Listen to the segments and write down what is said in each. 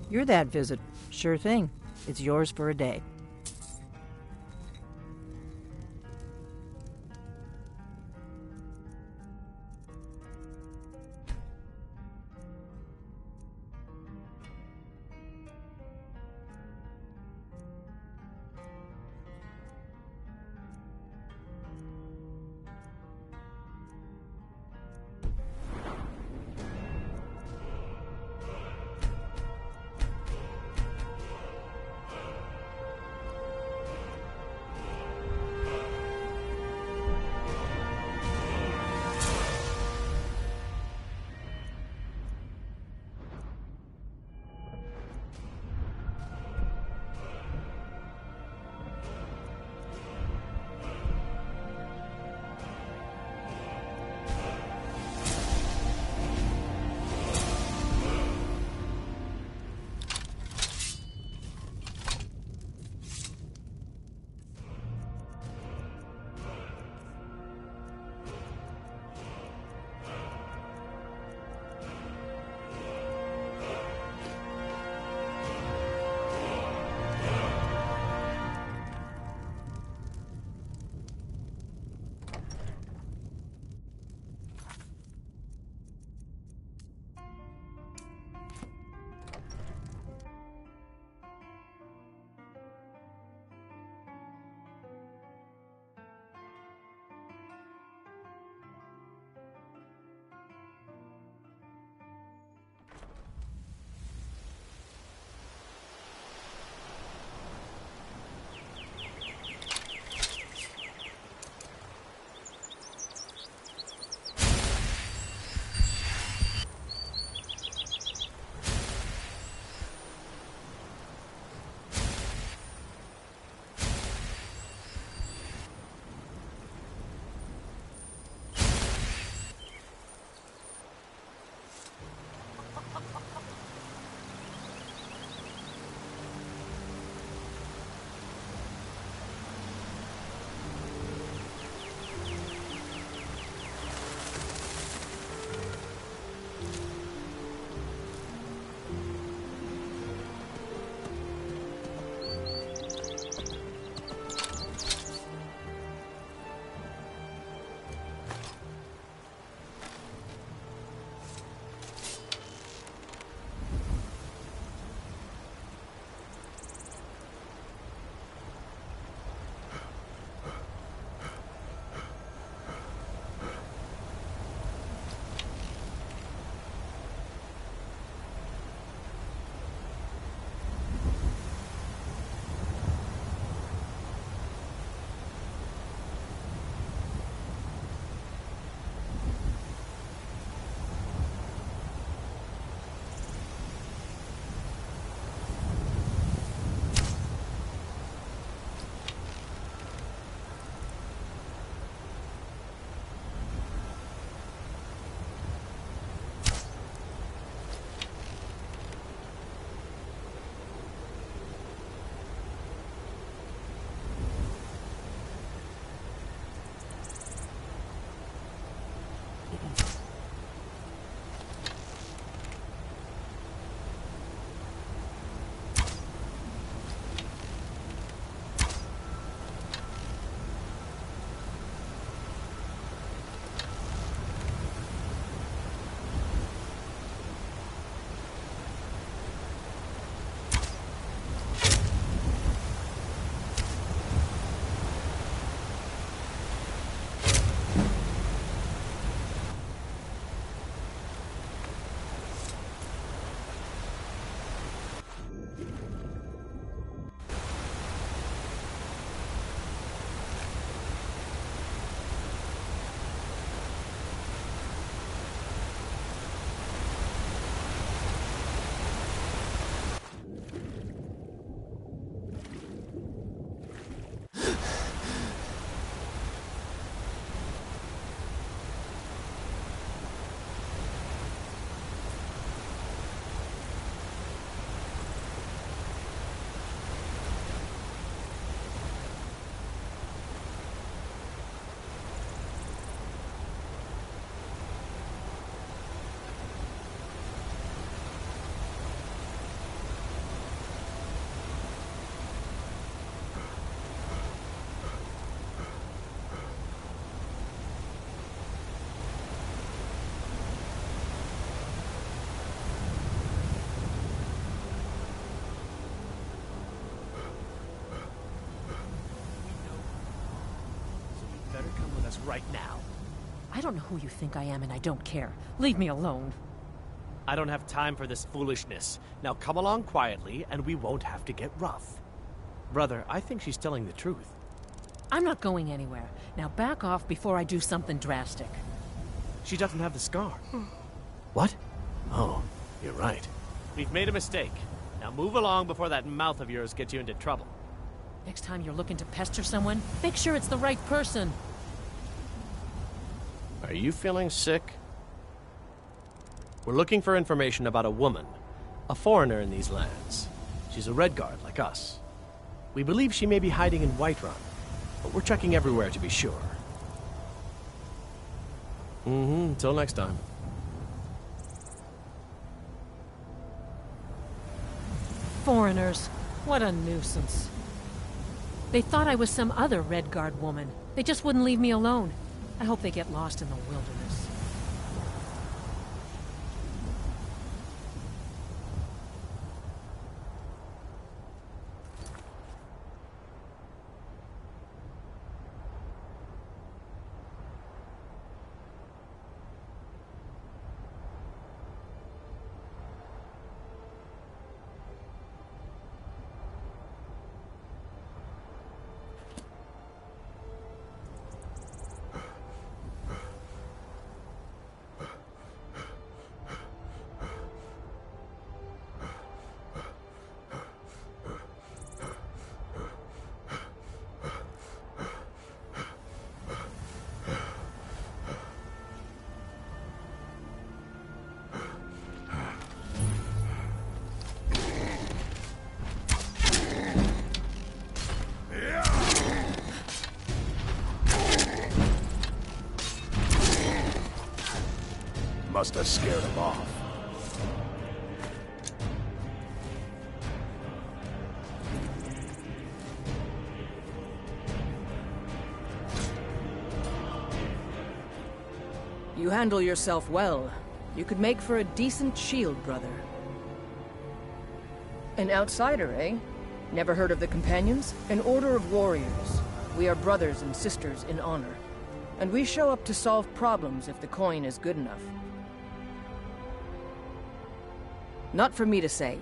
You're that visit. Sure thing. It's yours for a day. right now. I don't know who you think I am, and I don't care. Leave me alone. I don't have time for this foolishness. Now come along quietly, and we won't have to get rough. Brother, I think she's telling the truth. I'm not going anywhere. Now back off before I do something drastic. She doesn't have the scar. What? Oh, you're right. We've made a mistake. Now move along before that mouth of yours gets you into trouble. Next time you're looking to pester someone, make sure it's the right person. Are you feeling sick? We're looking for information about a woman, a foreigner in these lands. She's a Redguard like us. We believe she may be hiding in Whiterun, but we're checking everywhere to be sure. Until next time. Foreigners. What a nuisance. They thought I was some other Redguard woman. They just wouldn't leave me alone. I hope they get lost in the wilderness. Must have scared him off. You handle yourself well. You could make for a decent shield, brother. An outsider, eh? Never heard of the Companions? An order of warriors. We are brothers and sisters in honor. And we show up to solve problems if the coin is good enough. Not for me to say.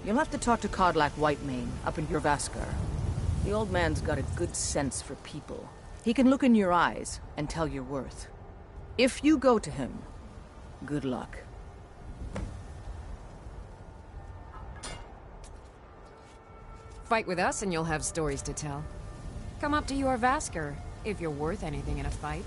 You'll have to talk to Codlac Whitemane up in Jorvaskar. The old man's got a good sense for people. He can look in your eyes and tell your worth. If you go to him, good luck. Fight with us and you'll have stories to tell. Come up to Jorvaskar, if you're worth anything in a fight.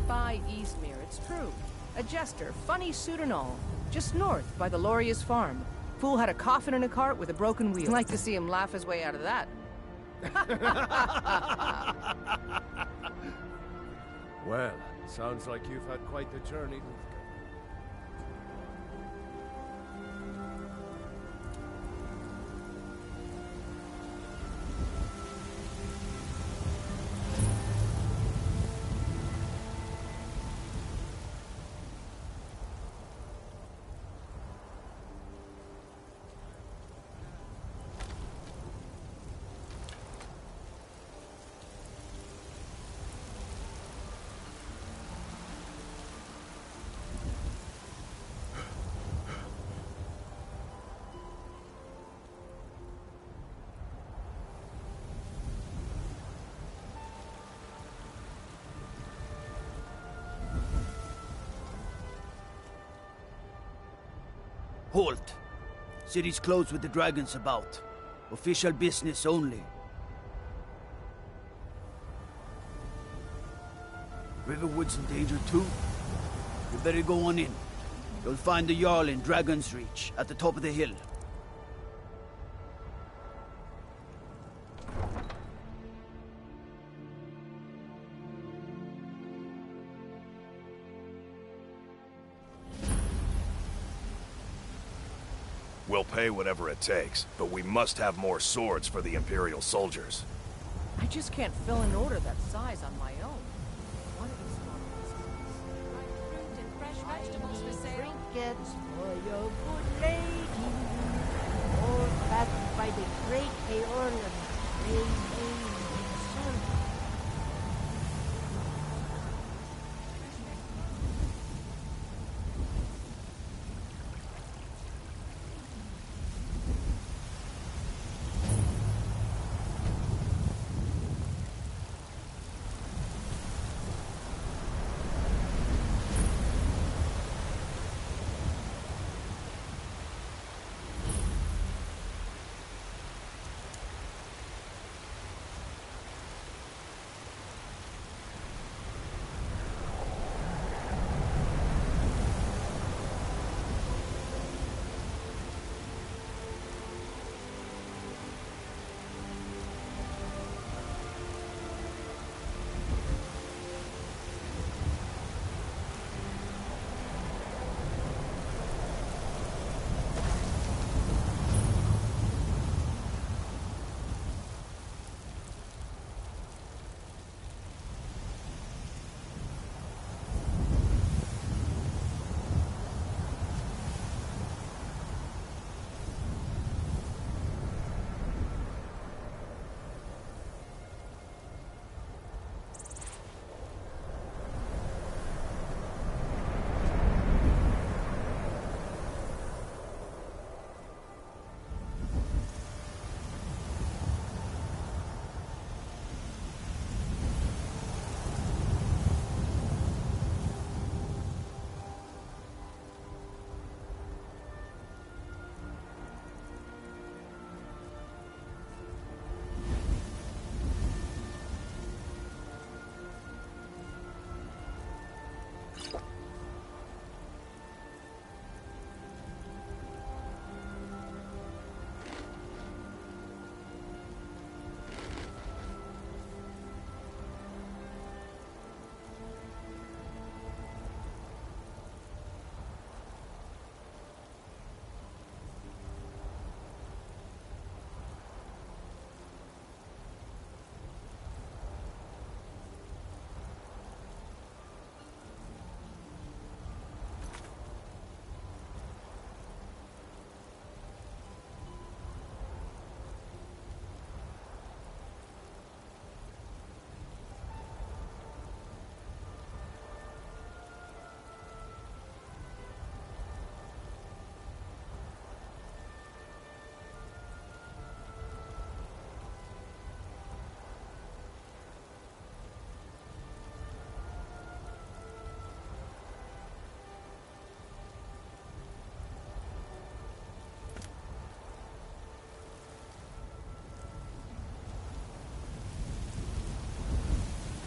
By Eastmere, it's true. A jester, funny suit and all. Just north, by the Loria's farm. Fool had a coffin in a cart with a broken wheel. I'd like to see him laugh his way out of that. Well, sounds like you've had quite the journey. Halt! City's closed with the dragons about. Official business only. Riverwood's in danger too? You better go on in. You'll find the Jarl in Dragon's Reach, at the top of the hill. We'll pay whatever it takes, but we must have more swords for the Imperial soldiers. I just can't fill an order that size on my own. One of these mornings. Fruit and fresh vegetables for sale. Trinkets for your good lady, all backed by the great Aeolian May himself.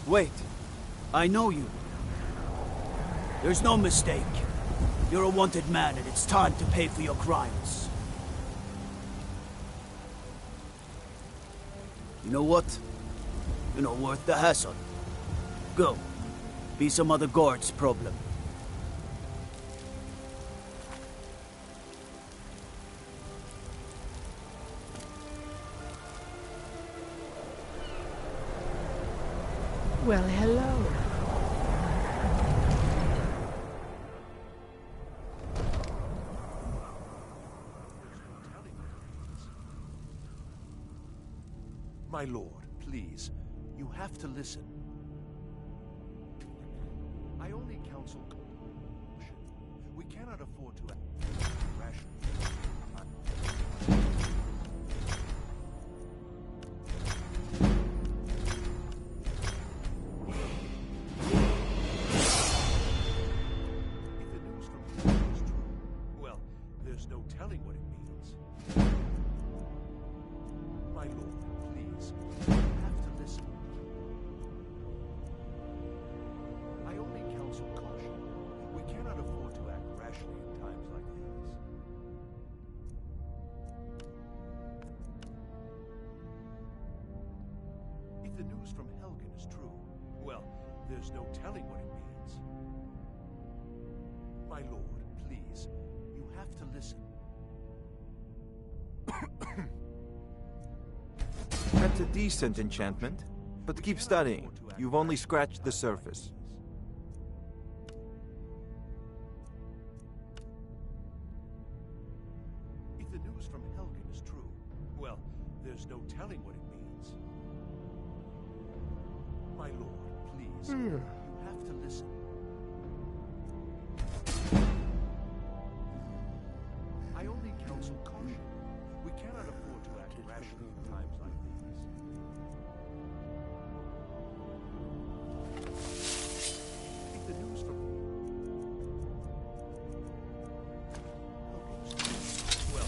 Wait. I know you. There's no mistake. You're a wanted man, and it's time to pay for your crimes. You know what? You're not worth the hassle. Go. Be some other guard's problem. Well, hello. My lord, please. You have to listen. I only counsel caution. We cannot afford to act rashly. If the news from here is true, well, there's no telling what it means. My lord, please. You have to listen. I only counsel caution. We cannot afford to act rashly in times like these. If the news from Helgen is true, well, there's no telling what it means. My lord, please. You have to listen. At It's a decent enchantment, but keep studying. You've only scratched the surface. If the news from Helgen is true, well, there's no telling what it means. My lord, please, you have to listen. I only counsel caution. We cannot afford to act rashly in times like these. If the news from well,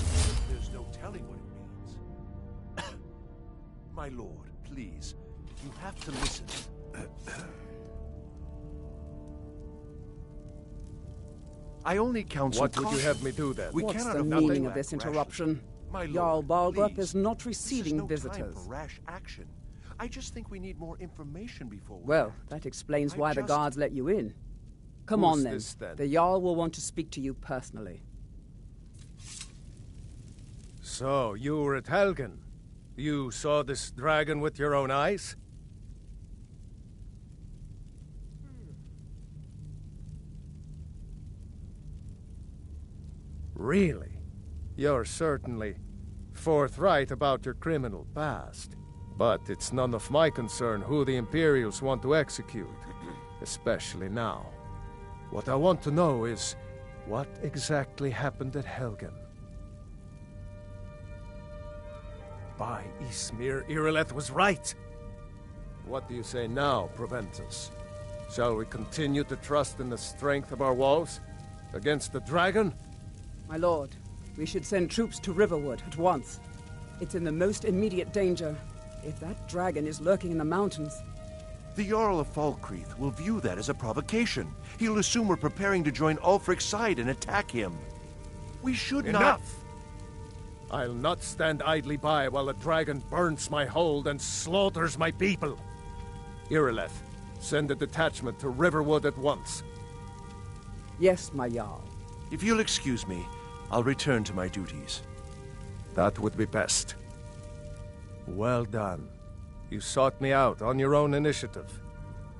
there's no telling what it means. My lord, please, you have to listen. I only counsel What would you caution. have me do then? We What's cannot the afford meaning to of this act interruption? My Jarl lord, Balgrup please. is not This receiving no visitors. Time for rash action. I just think we need more information before we Well, act. that explains I why the just- guards let you in. Come Who's on then. this, then? The Jarl will want to speak to you personally. So, you were at Helgen. You saw this dragon with your own eyes? Really? You're certainly forthright about your criminal past. But it's none of my concern who the Imperials want to execute, especially now. What I want to know is, what exactly happened at Helgen? By Ysmir, Irileth was right! What do you say now, Proventus? Shall we continue to trust in the strength of our walls? Against the dragon? My lord, we should send troops to Riverwood at once. It's in the most immediate danger. If that dragon is lurking in the mountains... The Jarl of Falkreath will view that as a provocation. He'll assume we're preparing to join Ulfric's side and attack him. We should not... Enough! I'll not stand idly by while the dragon burns my hold and slaughters my people. Irileth, send a detachment to Riverwood at once. Yes, my Jarl. If you'll excuse me, I'll return to my duties. That would be best. Well done. You sought me out on your own initiative.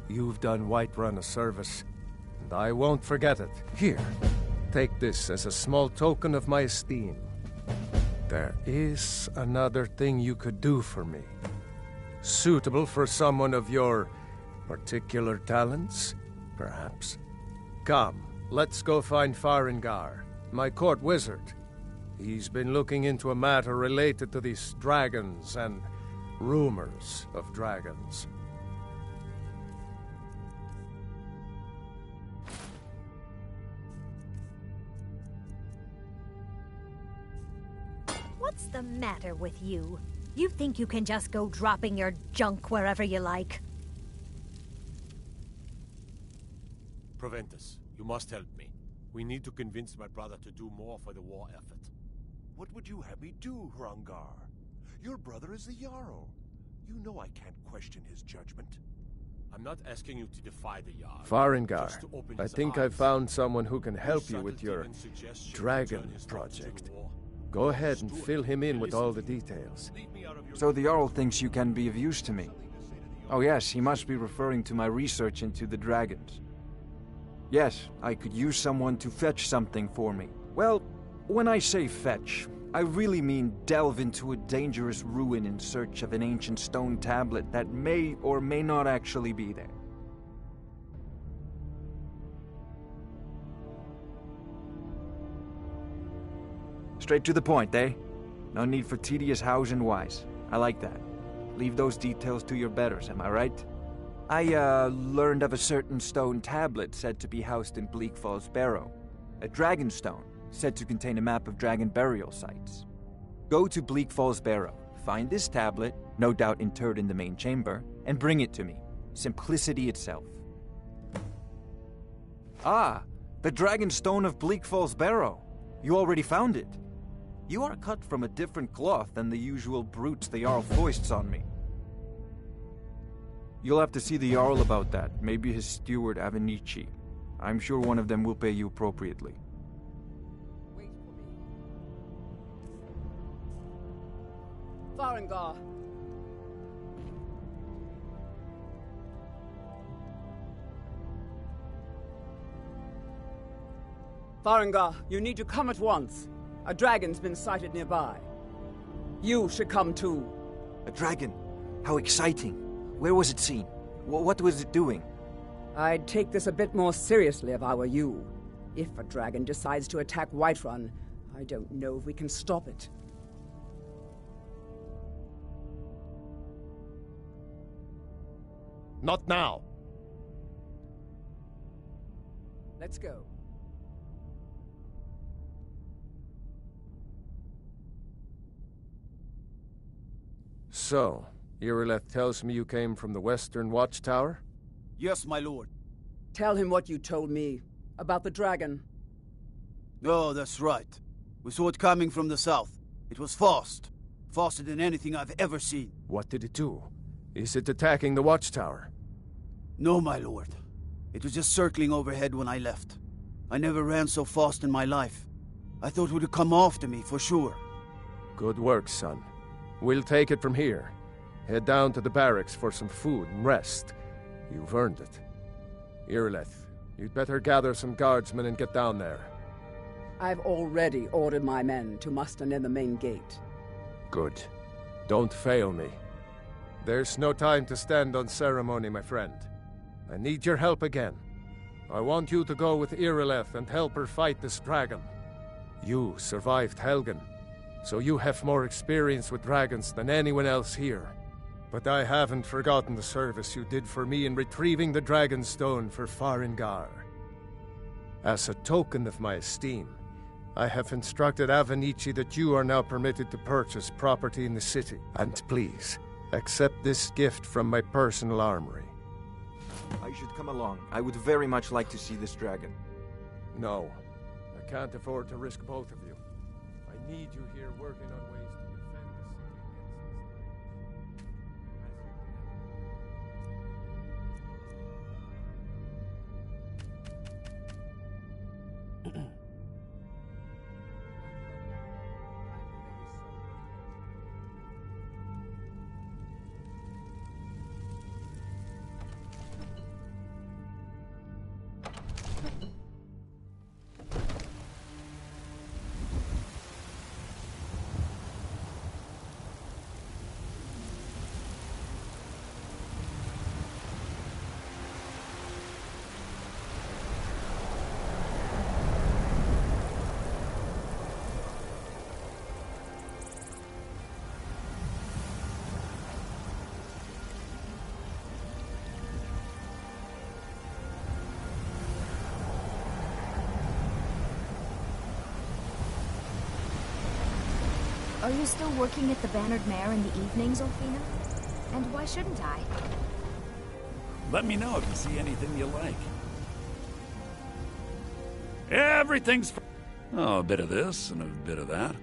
You've done Whiterun a service, and I won't forget it. Here, take this as a small token of my esteem. There is another thing you could do for me. Suitable for someone of your particular talents, perhaps. Come, let's go find Farengar, my court wizard. He's been looking into a matter related to these dragons and rumors of dragons. What's the matter with you? You think you can just go dropping your junk wherever you like? Proventus, you must help me. We need to convince my brother to do more for the war effort. What would you have me do, Hrangar? Your brother is the Jarl. You know I can't question his judgment. I'm not asking you to defy the Jarl. Farengar, just to open I his think eyes. I've found someone who can help you Subtlety with your and suggestion to dragon turn his thoughts to project. the war. Go ahead and fill him in with all the details. So the Jarl thinks you can be of use to me. Oh yes, he must be referring to my research into the dragons. Yes, I could use someone to fetch something for me. Well, when I say fetch, I really mean delve into a dangerous ruin in search of an ancient stone tablet that may or may not actually be there. Straight to the point, eh? No need for tedious hows and whys. I like that. Leave those details to your betters, am I right? I, learned of a certain stone tablet said to be housed in Bleak Falls Barrow. A dragon stone, said to contain a map of dragon burial sites. Go to Bleak Falls Barrow, find this tablet, no doubt interred in the main chamber, and bring it to me. Simplicity itself. Ah, the dragon stone of Bleak Falls Barrow. You already found it. You are cut from a different cloth than the usual brutes the Jarl foists on me. You'll have to see the Jarl about that, maybe his steward Avenici. I'm sure one of them will pay you appropriately. Wait for me. Farengar, Farengar, you need to come at once. A dragon's been sighted nearby. You should come too. A dragon? How exciting. Where was it seen? What was it doing? I'd take this a bit more seriously if I were you. If a dragon decides to attack Whiterun, I don't know if we can stop it. Not now. Let's go. So, Irileth tells me you came from the Western Watchtower? Yes, my lord. Tell him what you told me about the dragon. Oh, that's right. We saw it coming from the south. It was fast. Faster than anything I've ever seen. What did it do? Is it attacking the Watchtower? No, my lord. It was just circling overhead when I left. I never ran so fast in my life. I thought it would come after me, for sure. Good work, son. We'll take it from here. Head down to the barracks for some food and rest. You've earned it. Irileth, you'd better gather some guardsmen and get down there. I've already ordered my men to muster near the main gate. Good. Don't fail me. There's no time to stand on ceremony, my friend. I need your help again. I want you to go with Irileth and help her fight this dragon. You survived Helgen, so you have more experience with dragons than anyone else here. But I haven't forgotten the service you did for me in retrieving the Dragon Stone for Farengar. As a token of my esteem, I have instructed Avenici that you are now permitted to purchase property in the city. And please, accept this gift from my personal armory. I should come along. I would very much like to see this dragon. No, I can't afford to risk both of you. I need you here working on ways to defend the city against Are you still working at the Bannered Mare in the evenings, Orfina? And why shouldn't I? Let me know if you see anything you like. Everything's... Oh, a bit of this and a bit of that.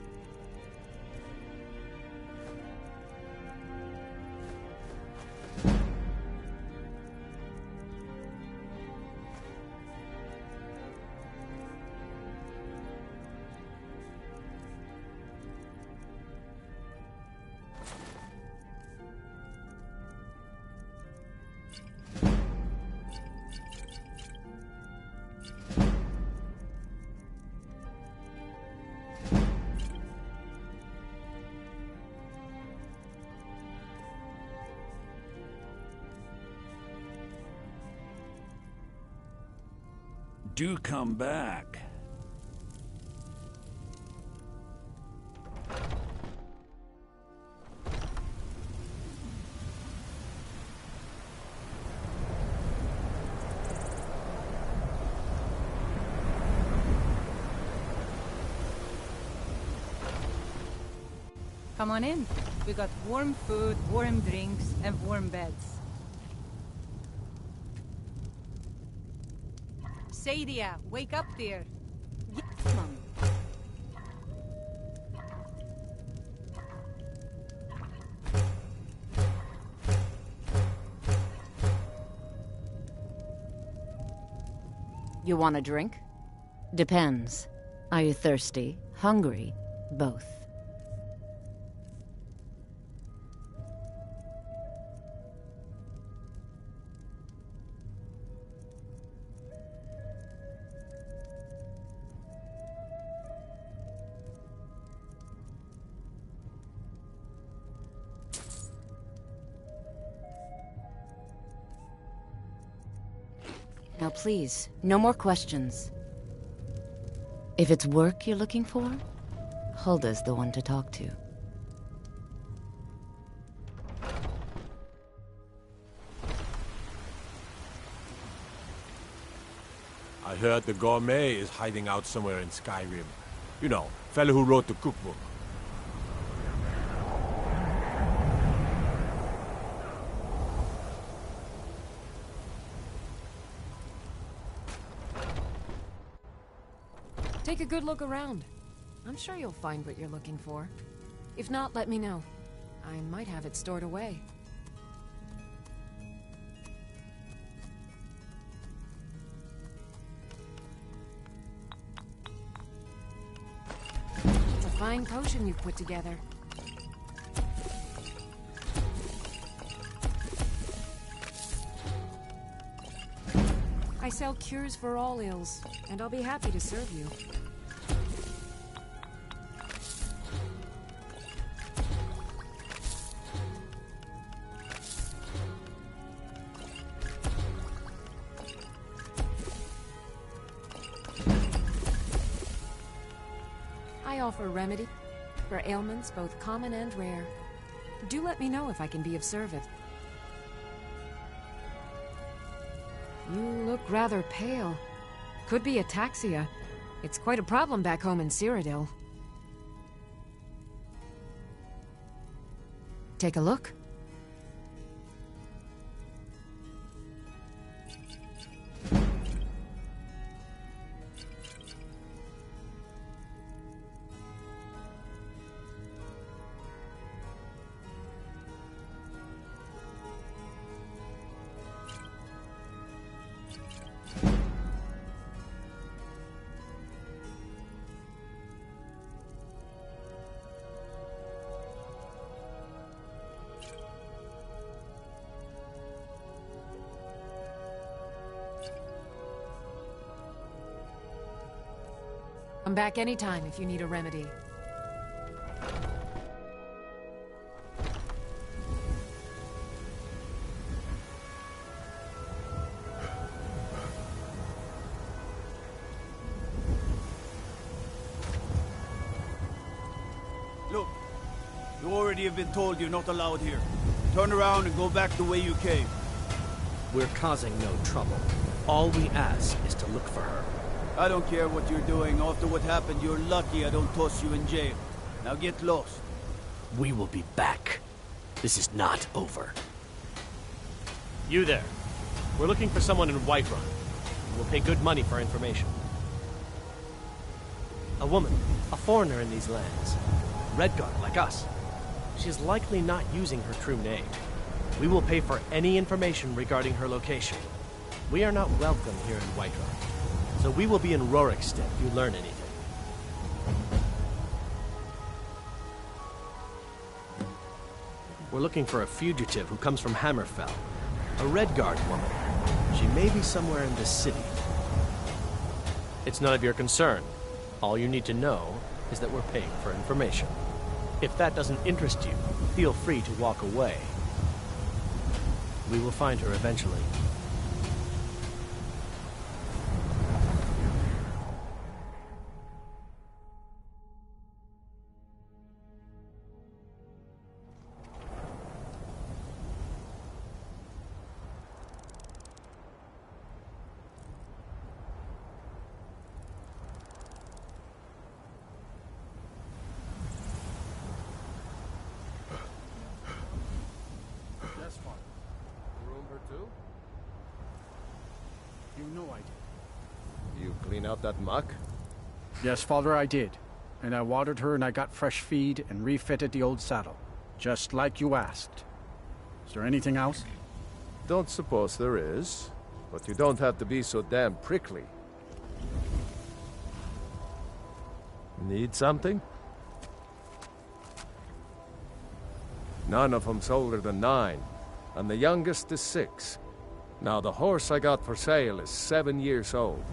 Do come back. Come on in. We got warm food, warm drinks, and warm beds. Sadia, wake up, dear. Yes, Mom. You want a drink? Depends. Are you thirsty? Hungry? Both. please. No more questions. If it's work you're looking for, Hulda's the one to talk to. I heard the gourmet is hiding out somewhere in Skyrim. You know, fellow who wrote the cookbook. Take a good look around. I'm sure you'll find what you're looking for. If not, let me know. I might have it stored away. It's a fine potion you've put together. I sell cures for all ills, and I'll be happy to serve you. I offer remedy for ailments both common and rare. Do let me know if I can be of service. You look rather pale. Could be ataxia. It's quite a problem back home in Cyrodiil. Take a look. Come back anytime if you need a remedy. Look, you already have been told you're not allowed here. Turn around and go back the way you came. We're causing no trouble. All we ask is to look for her. I don't care what you're doing. After what happened, you're lucky I don't toss you in jail. Now get lost. We will be back. This is not over. You there. We're looking for someone in Whiterun. We'll pay good money for information. A woman, a foreigner in these lands. Redguard, like us. She's likely not using her true name. We will pay for any information regarding her location. We are not welcome here in Whiterun. So we will be in Rorikstead if you learn anything. We're looking for a fugitive who comes from Hammerfell. A Redguard woman. She may be somewhere in this city. It's none of your concern. All you need to know is that we're paying for information. If that doesn't interest you, feel free to walk away. We will find her eventually. You know I did. You clean out that muck? Yes, Father, I did. And I watered her and I got fresh feed and refitted the old saddle. Just like you asked. Is there anything else? Don't suppose there is. But you don't have to be so damn prickly. Need something? None of them's older than 9. And the youngest is 6. Now, the horse I got for sale is 7 years old,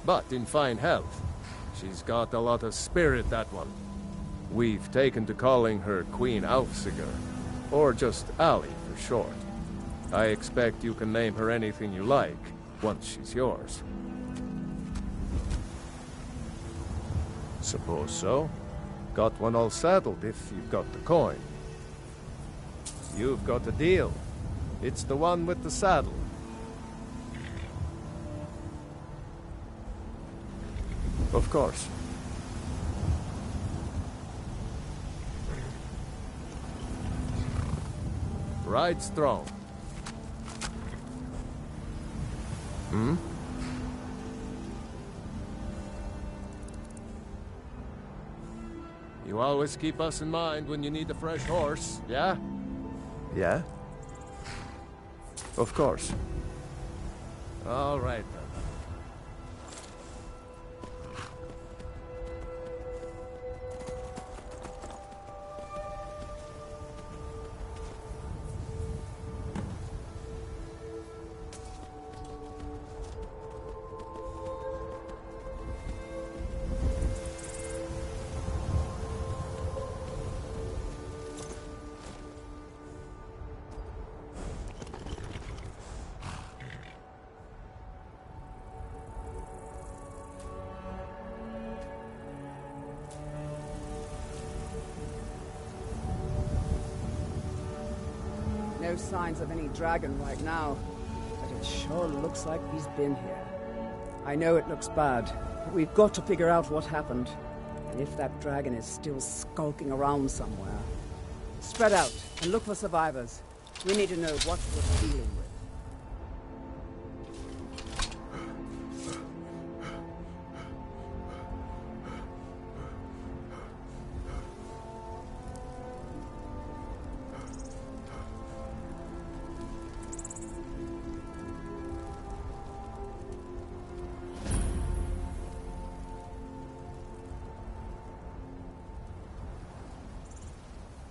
but in fine health. She's got a lot of spirit, that one. We've taken to calling her Queen Aufsiger, or just Ali for short. I expect you can name her anything you like, once she's yours. Suppose so. Got one all saddled if you've got the coin. You've got a deal. It's the one with the saddle. Of course. Ride strong. Hmm? You always keep us in mind when you need a fresh horse, yeah? Yeah? Of course. All right, then. No signs of any dragon right now, but it sure looks like he's been here. I know it looks bad, but we've got to figure out what happened, and if that dragon is still skulking around somewhere. Spread out and look for survivors. We need to know what we're dealing with.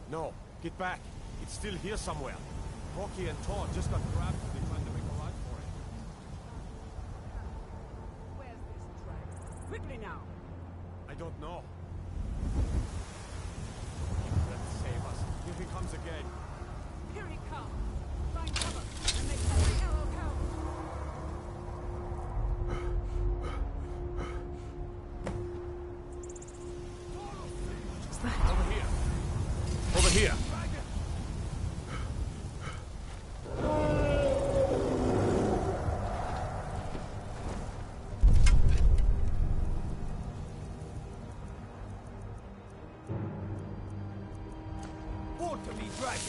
No, get back. It's still here somewhere. Rocky and Todd just got grabbed and they're trying to make a run for it. Where's this dragon? Quickly now! I don't know. Let's save us. Here he comes again. Here he comes! Find cover and make every arrow count! What's that? Over here. Over here. Born to be dragon.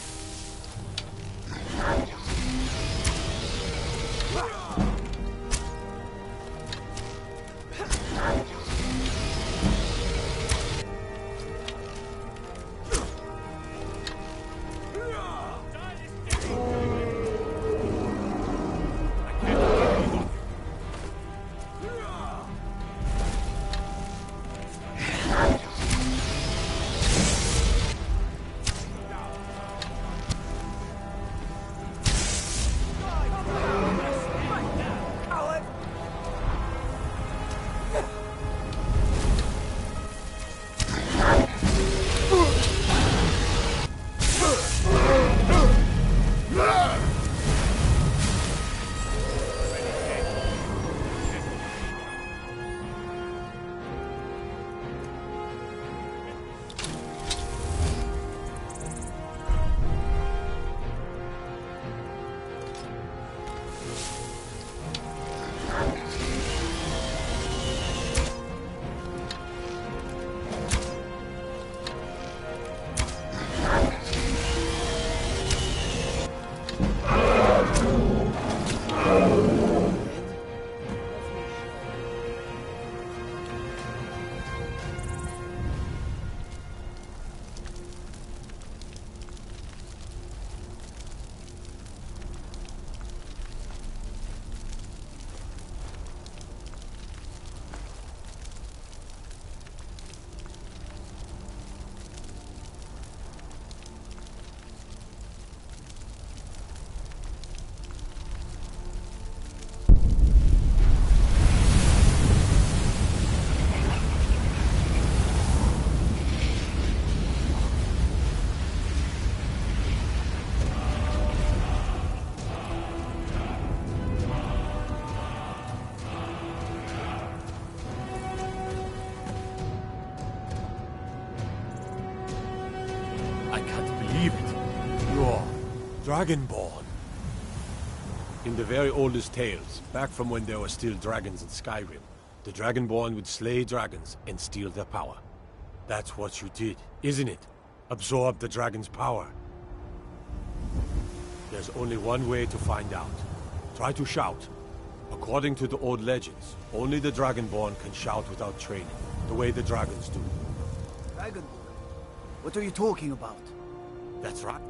Dragonborn. In the very oldest tales, back from when there were still dragons in Skyrim, the Dragonborn would slay dragons and steal their power. That's what you did, isn't it? Absorb the dragon's power. There's only one way to find out. Try to shout. According to the old legends, only the Dragonborn can shout without training, the way the dragons do. Dragonborn? What are you talking about? That's right.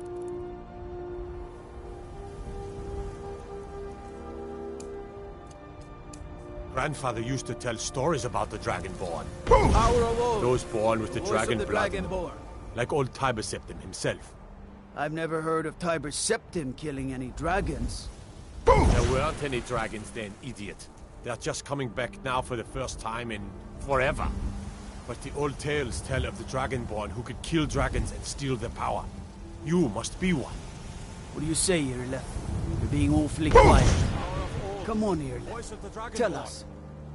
Grandfather used to tell stories about the Dragonborn. Power of all. Those born with the Also dragon the blood in them. Dragonborn. Like old Tiber Septim himself. I've never heard of Tiber Septim killing any dragons. There weren't any dragons then, idiot. They're just coming back now for the first time in forever. But the old tales tell of the Dragonborn who could kill dragons and steal their power. You must be one. What do you say, Irle? You're being awfully quiet. Come on, Irle. Tell us,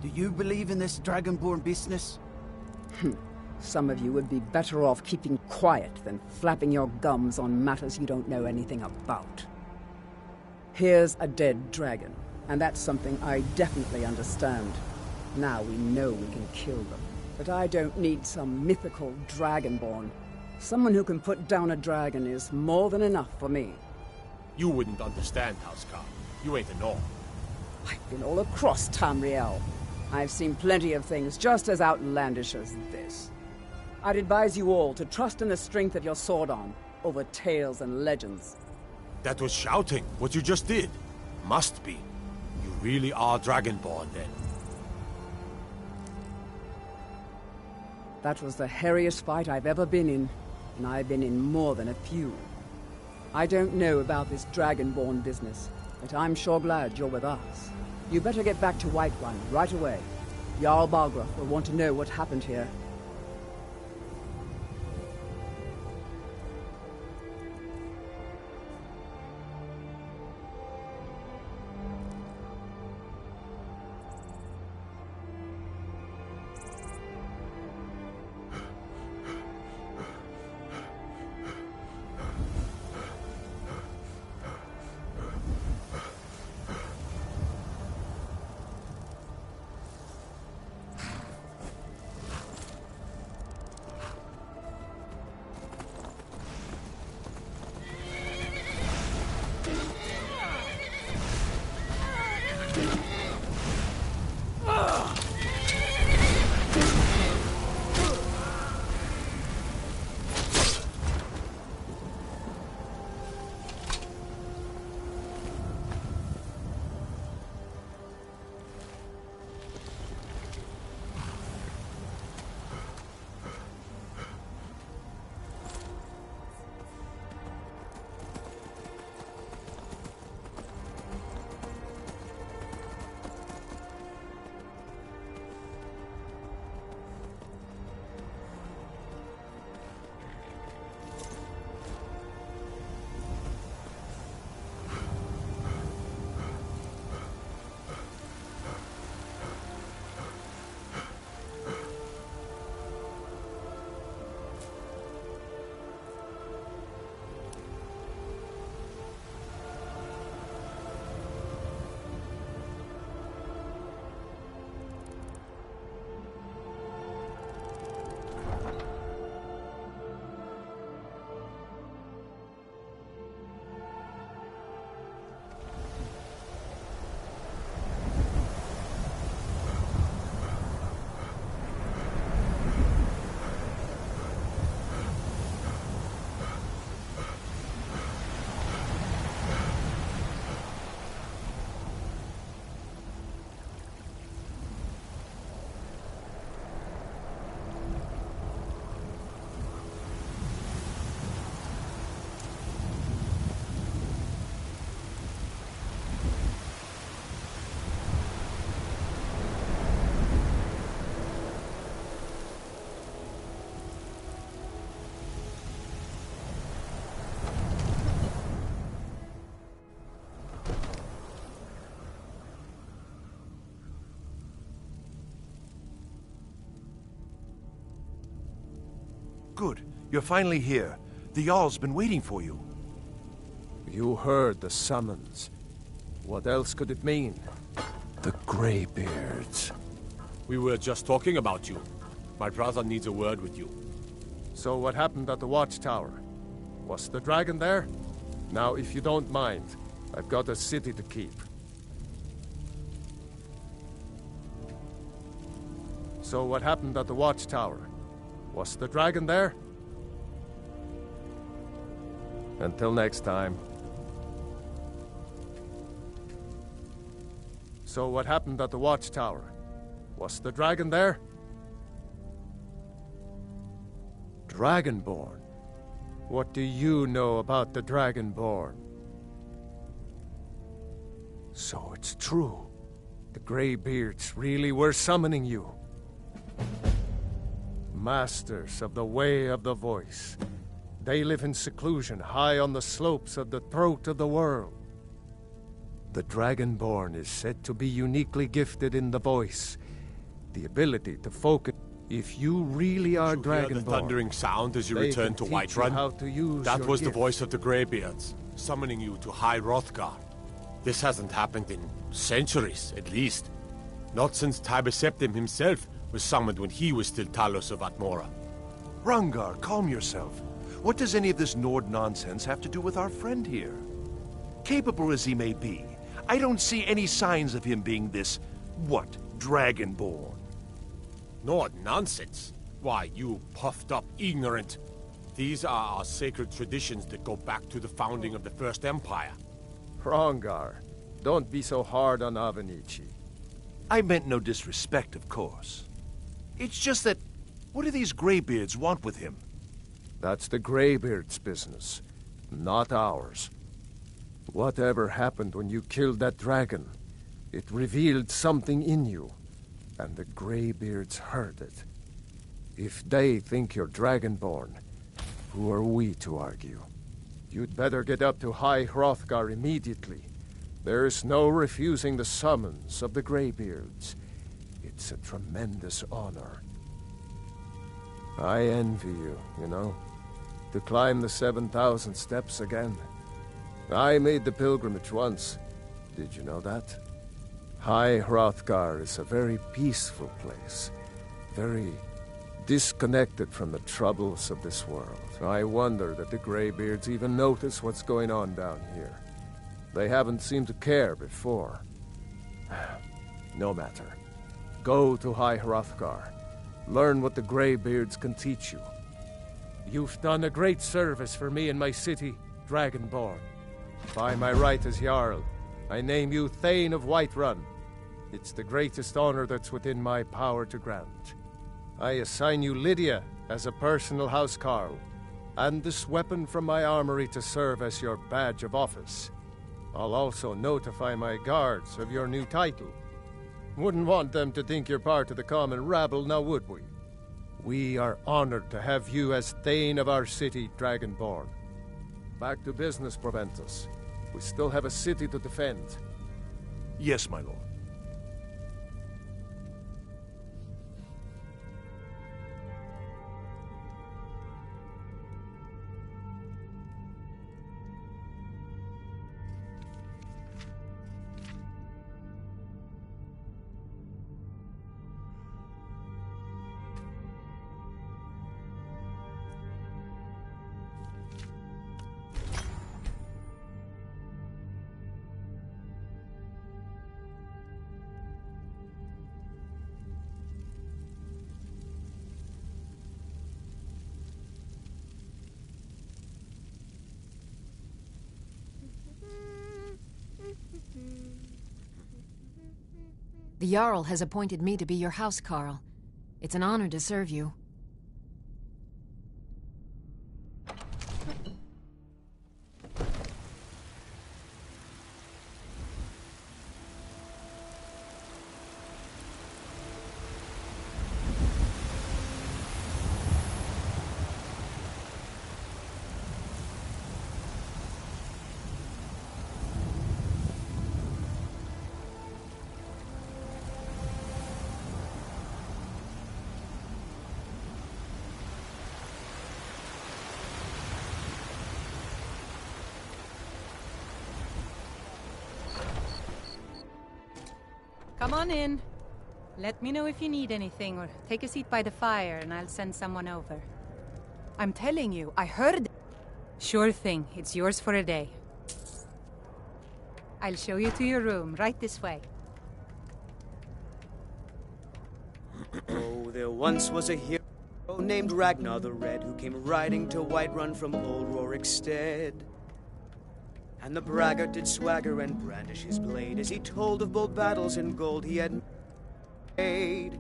do you believe in this Dragonborn business? Some of you would be better off keeping quiet than flapping your gums on matters you don't know anything about. Here's a dead dragon, and that's something I definitely understand. Now we know we can kill them. But I don't need some mythical Dragonborn. Someone who can put down a dragon is more than enough for me. You wouldn't understand, Housecarl. You ain't a Norn. I've been all across Tamriel. I've seen plenty of things just as outlandish as this. I'd advise you all to trust in the strength of your sword arm over tales and legends. That was shouting, what you just did. Must be. You really are Dragonborn, then. That was the hairiest fight I've ever been in, and I've been in more than a few. I don't know about this Dragonborn business, but I'm sure glad you're with us. You better get back to Whiterun right away. Jarl Balgruuf will want to know what happened here. Good. You're finally here. The Jarl's been waiting for you. You heard the summons. What else could it mean? The Greybeards. We were just talking about you. My brother needs a word with you. So what happened at the watchtower? Was the dragon there? Now, if you don't mind, I've got a city to keep. So what happened at the watchtower? Was the dragon there? Until next time. So what happened at the watchtower? Was the dragon there? Dragonborn? What do you know about the Dragonborn? So it's true. The Greybeards really were summoning you. Masters of the Way of the Voice. They live in seclusion high on the slopes of the throat of the world. The Dragonborn is said to be uniquely gifted in the voice. The ability to focus. If you really are Dragonborn, the thundering sound as you return to Whiterun? That was the voice of the Greybeards, summoning you to High Hrothgar. This hasn't happened in centuries, at least. Not since Tiber Septim himself was summoned when he was still Talos of Atmora. Hrongar, calm yourself. What does any of this Nord nonsense have to do with our friend here? Capable as he may be, I don't see any signs of him being this, Dragonborn. Nord nonsense? Why, you puffed up ignorant. These are our sacred traditions that go back to the founding of the First Empire. Hrongar, don't be so hard on Avenici. I meant no disrespect, of course. It's just that, what do these Greybeards want with him? That's the Greybeards' business, not ours. Whatever happened when you killed that dragon, it revealed something in you, and the Greybeards heard it. If they think you're Dragonborn, who are we to argue? You'd better get up to High Hrothgar immediately. There's no refusing the summons of the Greybeards. It's a tremendous honor. I envy you, you know, to climb the 7,000 steps again. I made the pilgrimage once. Did you know that? High Hrothgar is a very peaceful place, very disconnected from the troubles of this world. I wonder that the Greybeards even notice what's going on down here. They haven't seemed to care before. No matter. Go to High Hrothgar. Learn what the Greybeards can teach you. You've done a great service for me and my city, Dragonborn. By my right as Jarl, I name you Thane of Whiterun. It's the greatest honor that's within my power to grant. I assign you Lydia as a personal housecarl, and this weapon from my armory to serve as your badge of office. I'll also notify my guards of your new title. Wouldn't want them to think you're part of the common rabble, now would we? We are honored to have you as Thane of our city, Dragonborn. Back to business, Proventus. We still have a city to defend. Yes, my lord. The Jarl has appointed me to be your housecarl. It's an honor to serve you. Come on in. Let me know if you need anything, or take a seat by the fire and I'll send someone over. I'm telling you, I heard... Sure thing, it's yours for a day. I'll show you to your room, right this way. Oh, there once was a hero named Ragnar the Red, who came riding to Whiterun from old Rorikstead. And the braggart did swagger and brandish his blade as he told of bold battles and gold he had made.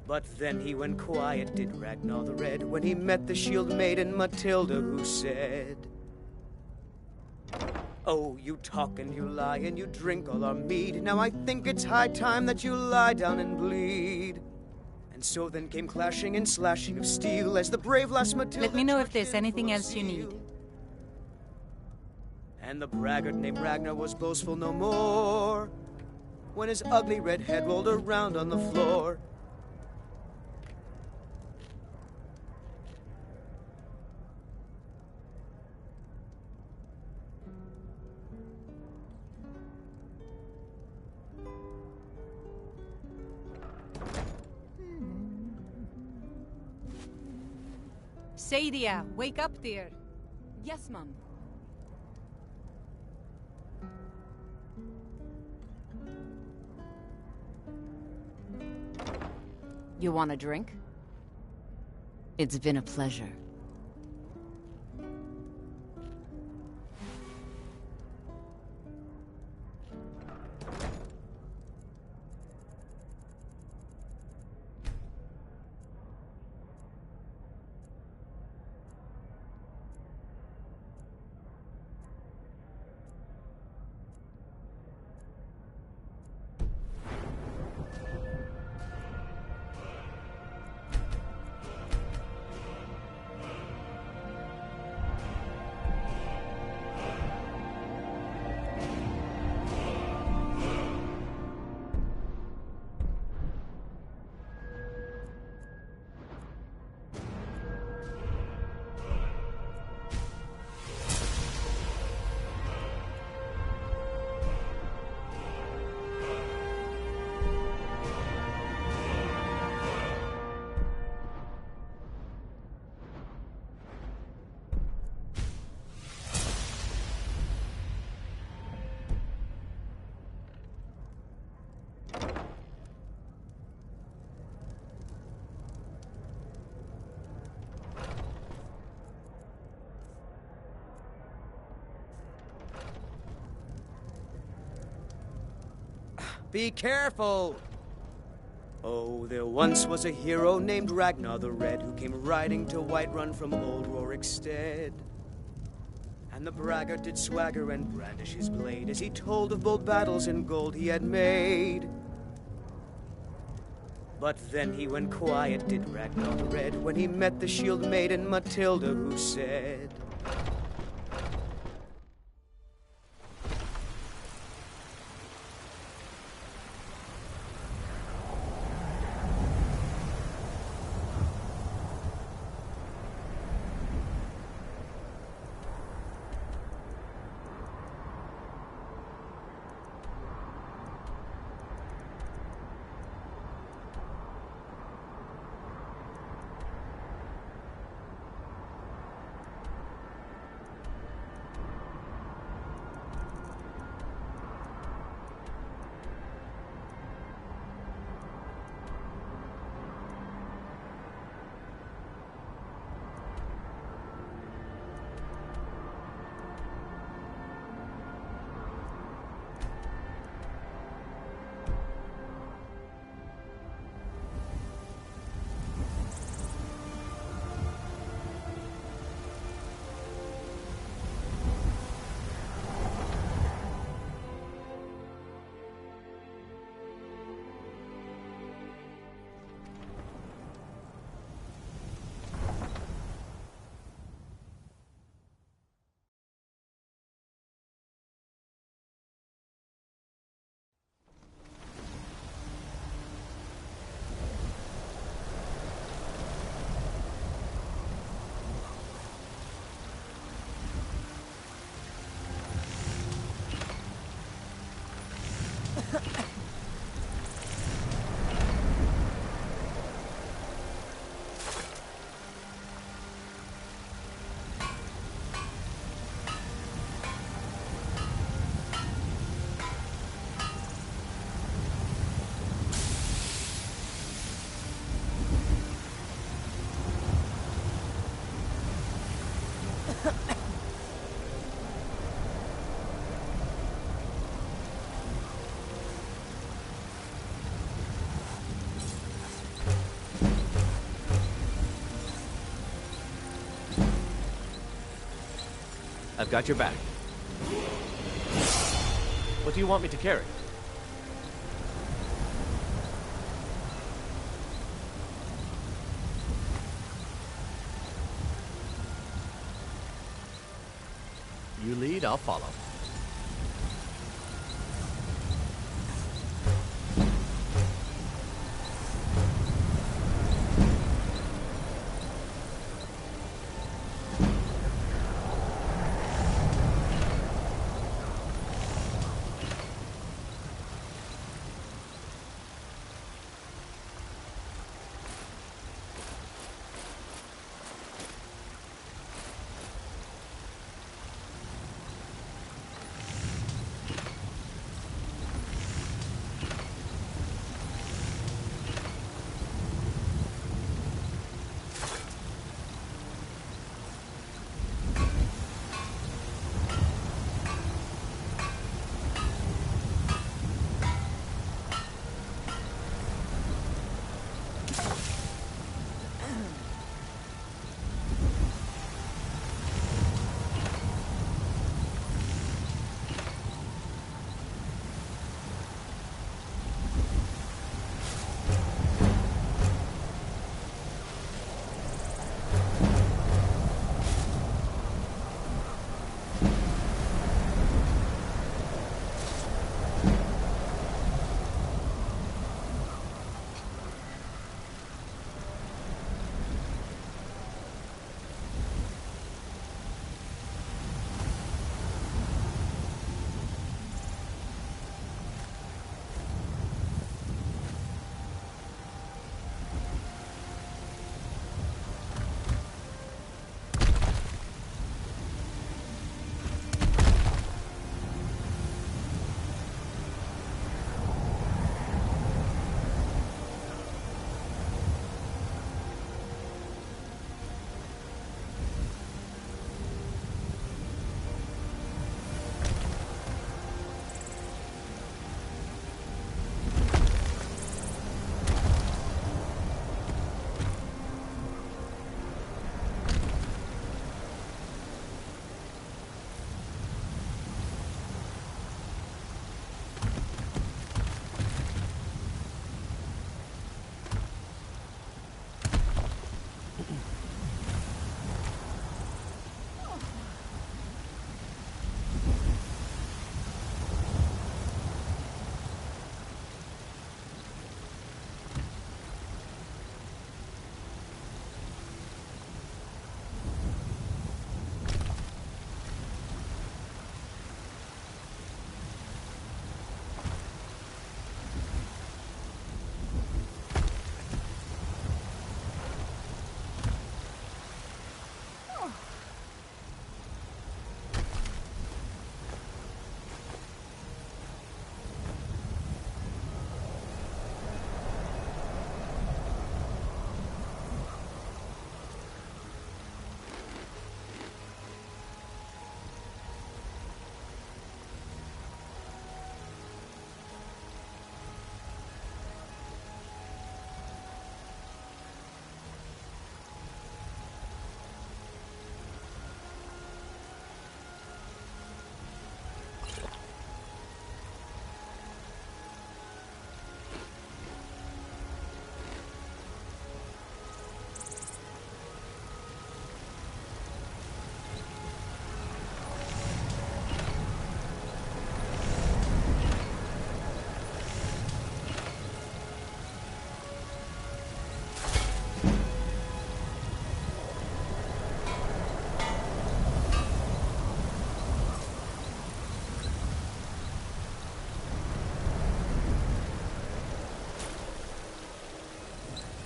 But then he went quiet, did Ragnar the Red, when he met the shield maiden Matilda, who said, "Oh, you talk and you lie and you drink all our mead. Now I think it's high time that you lie down and bleed." And so then came clashing and slashing of steel as the brave lass Matilda... Let me know if there's anything else you need. And the braggart named Ragnar was boastful no more when his ugly red head rolled around on the floor. Sadia, wake up, dear. Yes, Mum. You want a drink? It's been a pleasure. Be careful! Oh, there once was a hero named Ragnar the Red, who came riding to Whiterun from old Rorikstead. And the braggart did swagger and brandish his blade as he told of bold battles and gold he had made. But then he went quiet, did Ragnar the Red, when he met the shield maiden Matilda, who said, I've got your back. What do you want me to carry? You lead, I'll follow.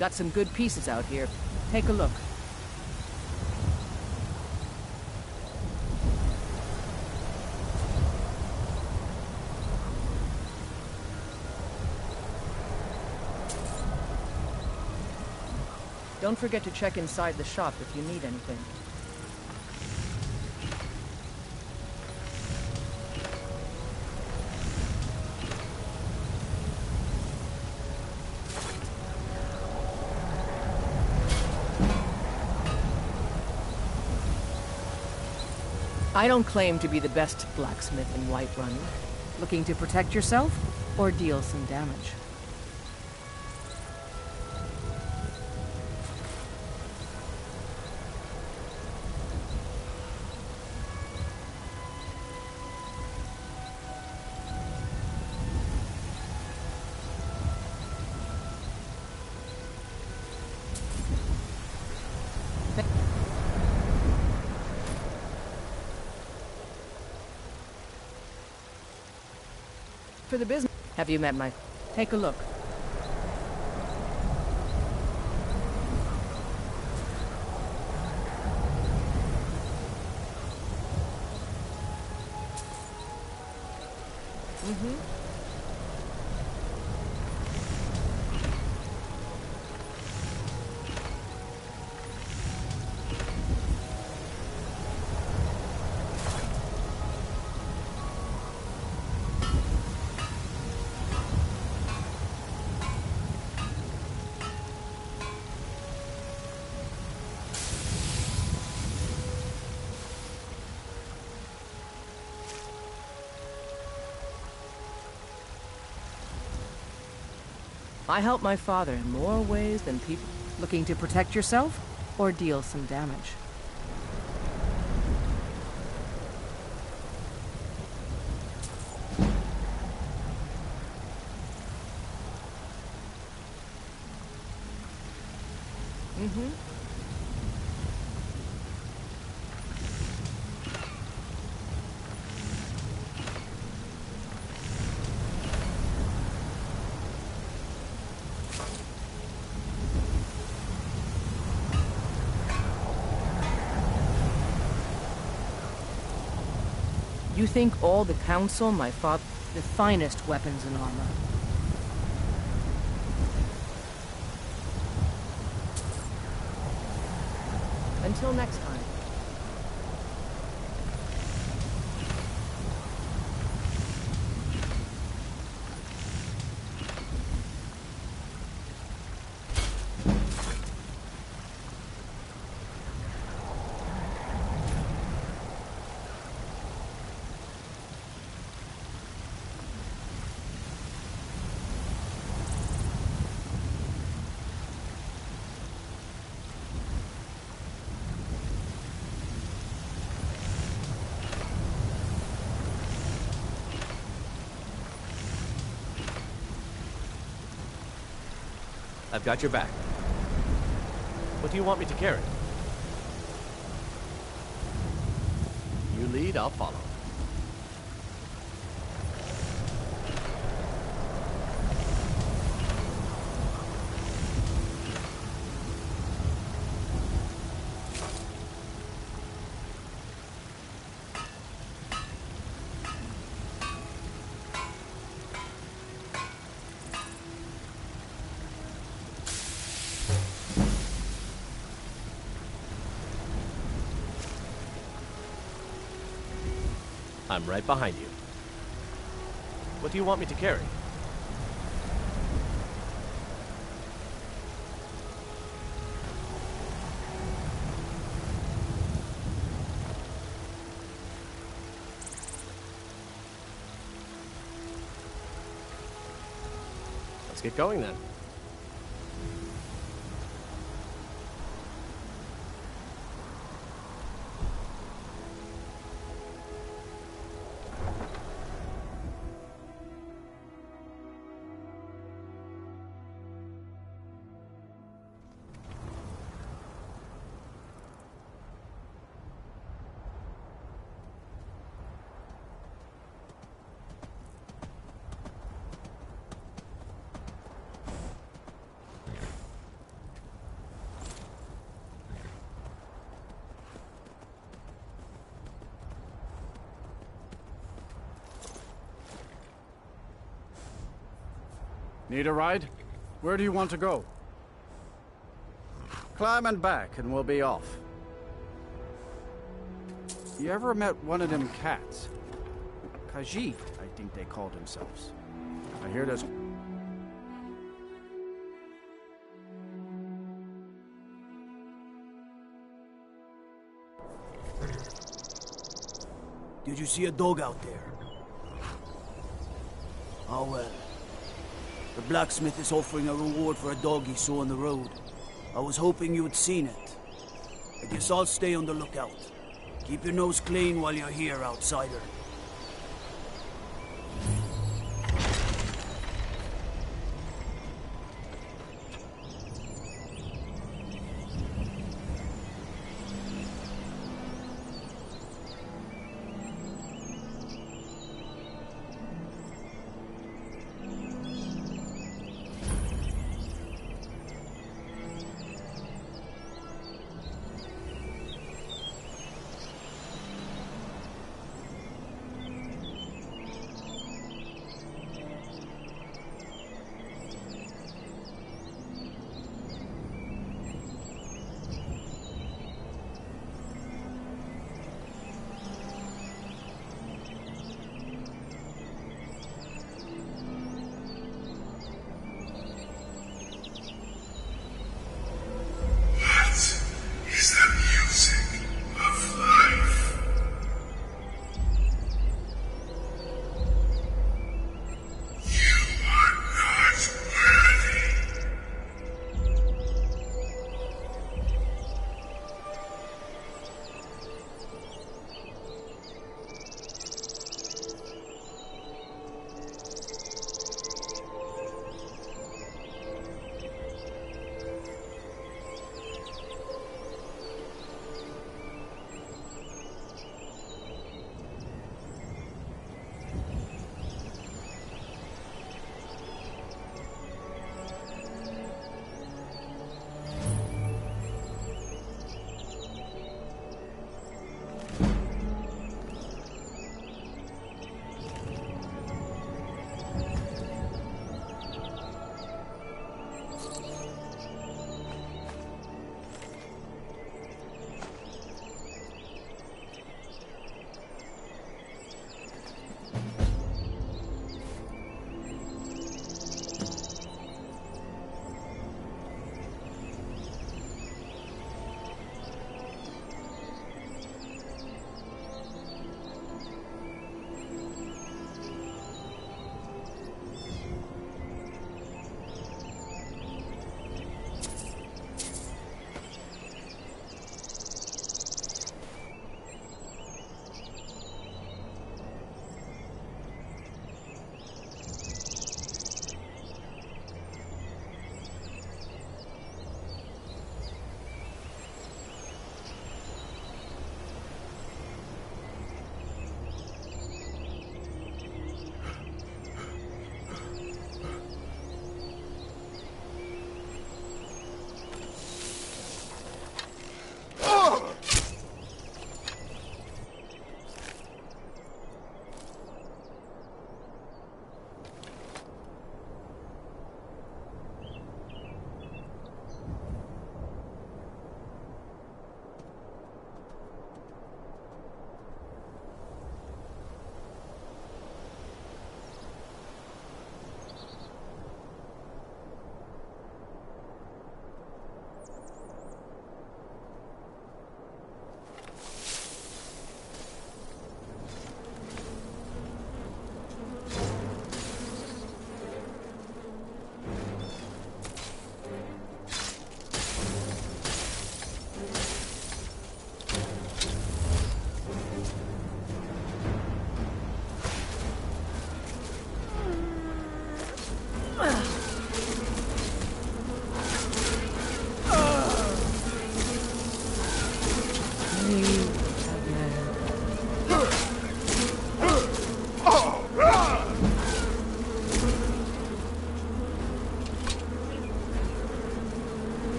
Got some good pieces out here. Take a look. Don't forget to check inside the shop if you need anything. I don't claim to be the best blacksmith in Whiterun. Looking to protect yourself, or deal some damage? For the business. Have you met my... Take a look. I help my father in more ways than people. Looking to protect yourself, or deal some damage? You think all the council, my father, the finest weapons and armor? Until next time. I've got your back. What do you want me to carry? You lead, I'll follow. I'm right behind you. What do you want me to carry? Let's get going then. Need a ride? Where do you want to go? Climb and back and we'll be off. You ever met one of them cats? Khajiit, I think they called themselves. I hear there's... Did you see a dog out there? Oh well. The blacksmith is offering a reward for a dog he saw on the road. I was hoping you had seen it. I guess I'll stay on the lookout. Keep your nose clean while you're here, outsider.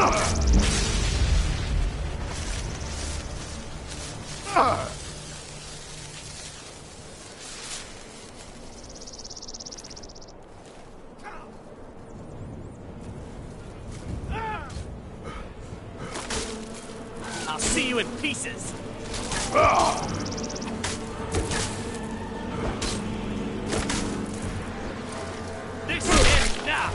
I'll see you in pieces. This ends now.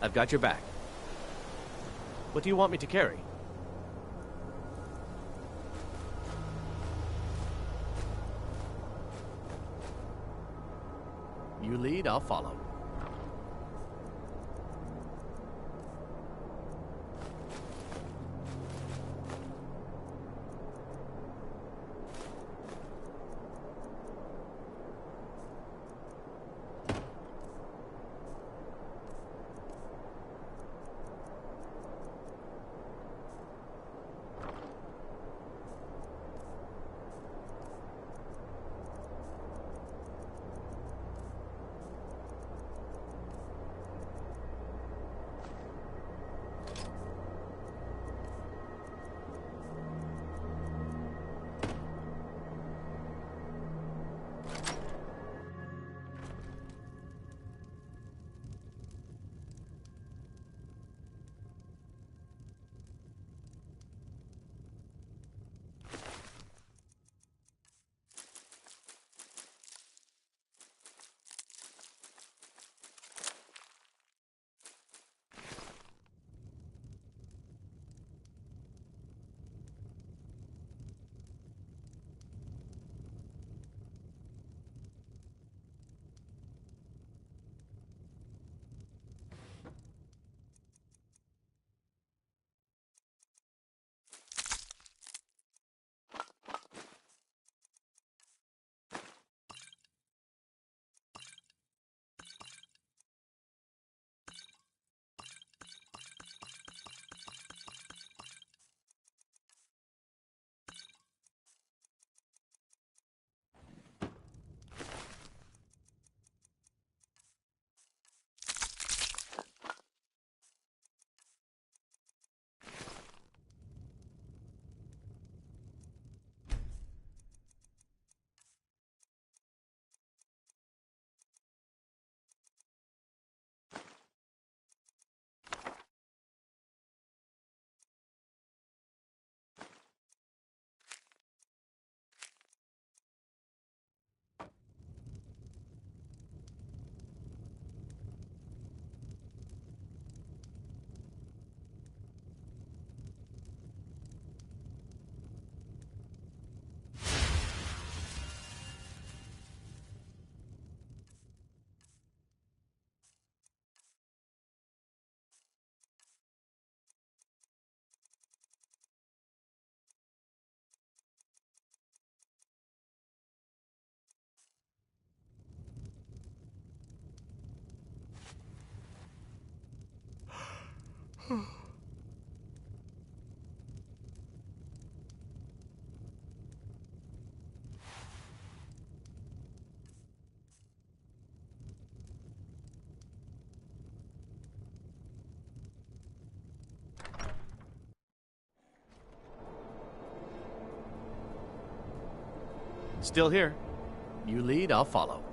I've got your back. What do you want me to carry? You lead, I'll follow. Still here. You lead, I'll follow.